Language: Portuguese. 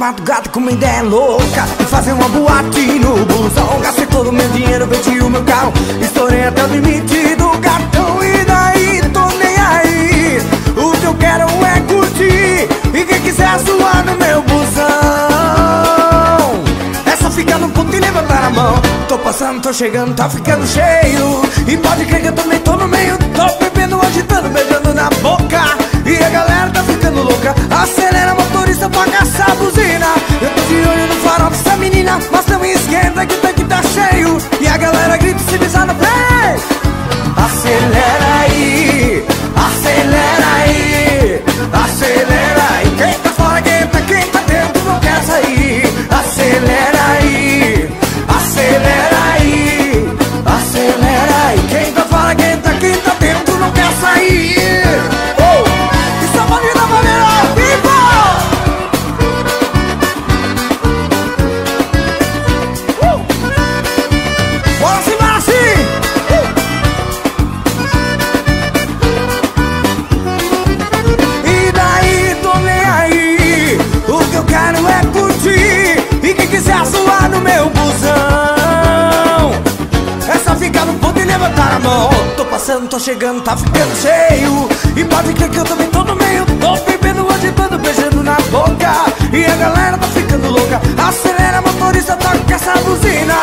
madrugada com uma ideia louca de fazer uma boate no busão. Gastei todo o meu dinheiro, vendi o meu carro, estourei até o limite do cartão. E daí, tô nem aí, o que eu quero é curtir, e quem quiser zoar no meu busão é só ficar no ponto e levantar a mão. Tô passando, tô chegando, tá ficando cheio, e pode crer que eu também tô no meio. Tô bebendo, agitando, beijando na boca, e a galera tá ficando louca. Acelera, motorista, toca essa buzina. Eu tô de olho no farol dessa menina, mas não me esquenta que o tanque tá cheio, e a galera grita e se besa no pé. Acelera aí, acelera aí, acelera aí. Quem tá fora, quem tá dentro não quer sair. Acelera aí, acelera aí, acelera aí. Quem tá fora, quem tá dentro não quer sair. Isso é uma vida maneira ao vivo. Bora sim, bora sim. E daí, tô nem aí, o que eu quero é curtir, e quem quiser zoar no meu busão é só ficar no ponto e levantar a mão. Tô passando, tô chegando, tá ficando cheio, e pode crer que eu também tô no meio. Tô bebendo, agitando, beijando na boca, e a galera tá ficando louca. Acelera, motorista, toca essa buzina.